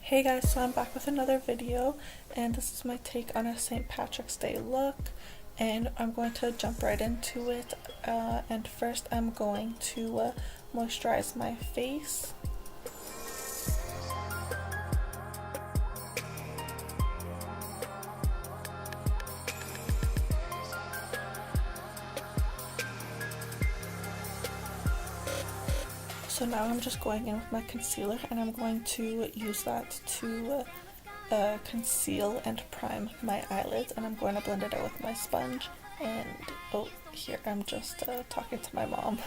Hey guys, so I'm back with another video, and this is my take on a St. Patrick's Day look, and I'm going to jump right into it. And first I'm going to moisturize my face. So now I'm just going in with my concealer, and I'm going to use that to conceal and prime my eyelids, and I'm going to blend it out with my sponge. And oh, here I'm just talking to my mom.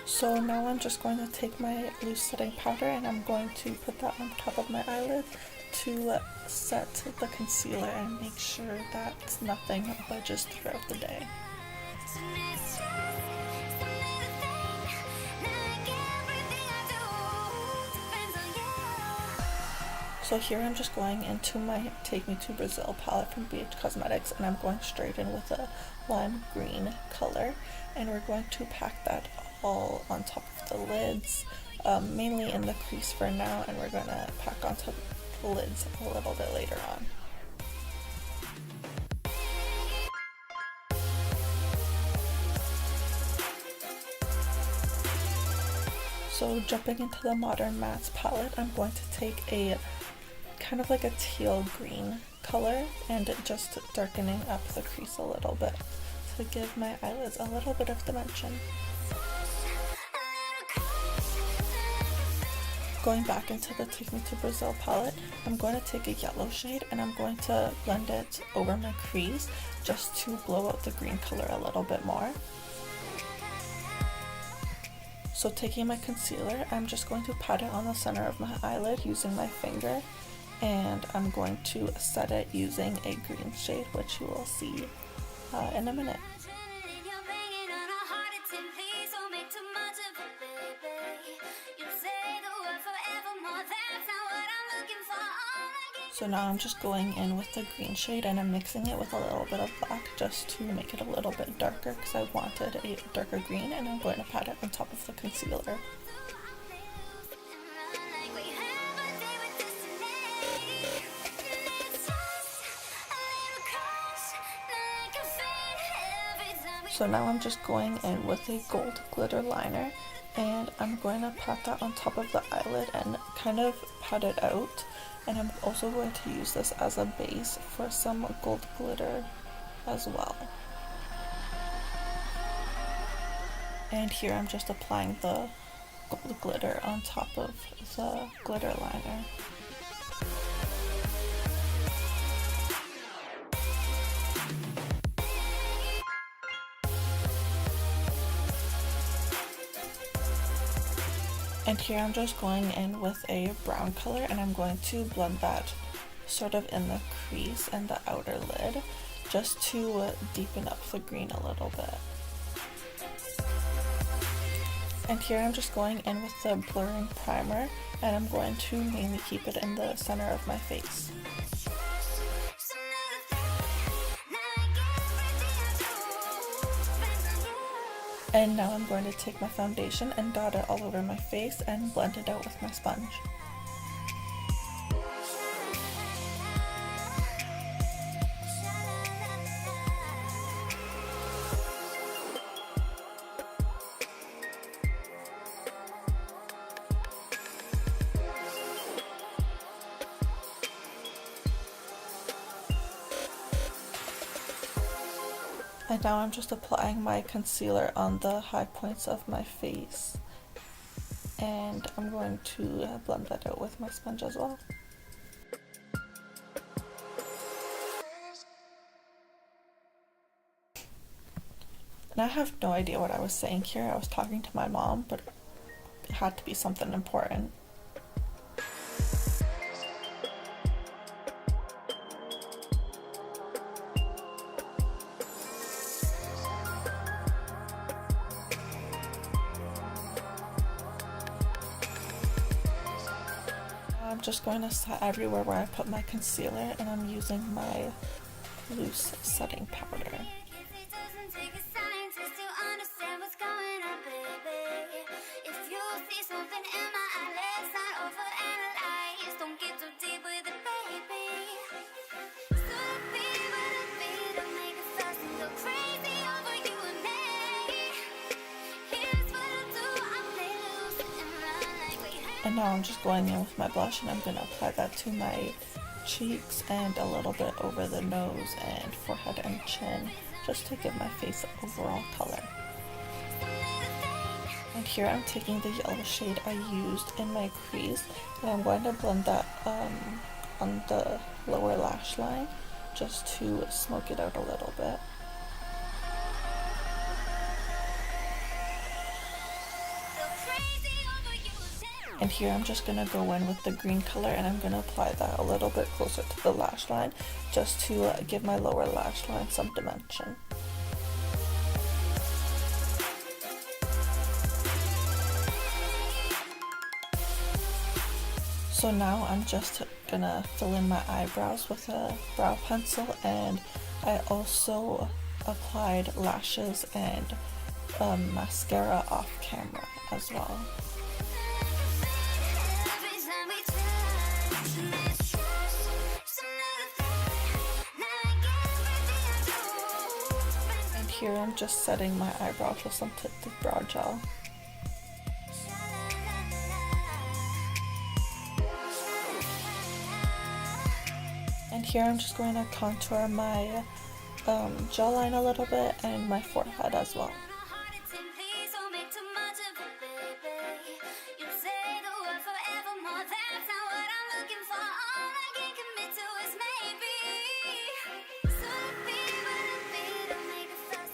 So now I'm just going to take my loose setting powder, and I'm going to put that on top of my eyelid to set the concealer and make sure that nothing budges throughout the day. So here I'm just going into my Take Me to Brazil palette from BH Cosmetics, and I'm going straight in with a lime green color, and we're going to pack that all on top of the lids, mainly in the crease for now, and we're going to pack on top the lids a little bit later on. So jumping into the Modern Mattes palette, I'm going to take a kind of like a teal green color and just darkening up the crease a little bit to give my eyelids a little bit of dimension. Going back into the Take Me to Brazil palette, I'm going to take a yellow shade and I'm going to blend it over my crease just to blow out the green color a little bit more. So taking my concealer, I'm just going to pat it on the center of my eyelid using my finger, and I'm going to set it using a green shade, which you will see in a minute. So now I'm just going in with the green shade, and I'm mixing it with a little bit of black just to make it a little bit darker because I wanted a darker green, and I'm going to pat it on top of the concealer. So now I'm just going in with a gold glitter liner, and I'm going to pat that on top of the eyelid and kind of pat it out. And I'm also going to use this as a base for some gold glitter as well. And here I'm just applying the gold glitter on top of the glitter liner. And here I'm just going in with a brown color, and I'm going to blend that sort of in the crease and the outer lid just to deepen up the green a little bit. And here I'm just going in with the blurring primer, and I'm going to mainly keep it in the center of my face. And now I'm going to take my foundation and dot it all over my face and blend it out with my sponge. And now I'm just applying my concealer on the high points of my face, and I'm going to blend that out with my sponge as well. And I have no idea what I was saying here. I was talking to my mom, but it had to be something important. I'm just going to set everywhere where I put my concealer, and I'm using my loose setting powder. And now I'm just going in with my blush, and I'm going to apply that to my cheeks and a little bit over the nose and forehead and chin, just to give my face an overall color. And here I'm taking the yellow shade I used in my crease, and I'm going to blend that on the lower lash line just to smoke it out a little bit. And here I'm just going to go in with the green color, and I'm going to apply that a little bit closer to the lash line just to give my lower lash line some dimension. So now I'm just gonna fill in my eyebrows with a brow pencil, and I also applied lashes and mascara off camera as well. And here I'm just setting my eyebrows with some Tinted brow gel. And here I'm just going to contour my jawline a little bit and my forehead as well.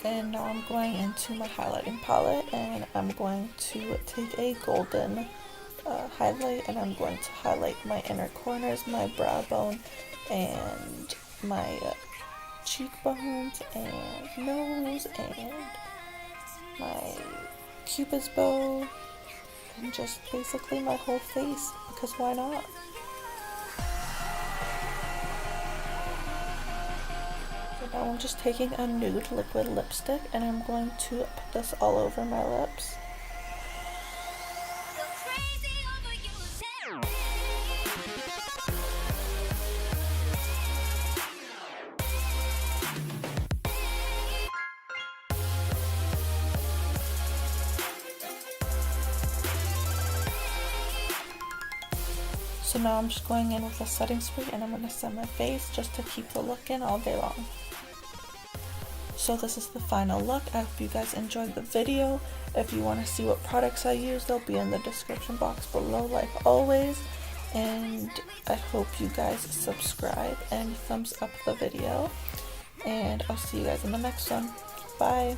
And now I'm going into my highlighting palette, and I'm going to take a golden highlight, and I'm going to highlight my inner corners, my brow bone, and my cheekbones and nose and my cupid's bow, and just basically my whole face, because why not? So now I'm just taking a nude liquid lipstick, and I'm going to put this all over my lips. So now I'm just going in with a setting spray, and I'm going to set my face just to keep the look in all day long. So this is the final look. I hope you guys enjoyed the video. If you want to see what products I use, they'll be in the description box below like always. And I hope you guys subscribe and thumbs up the video. And I'll see you guys in the next one. Bye!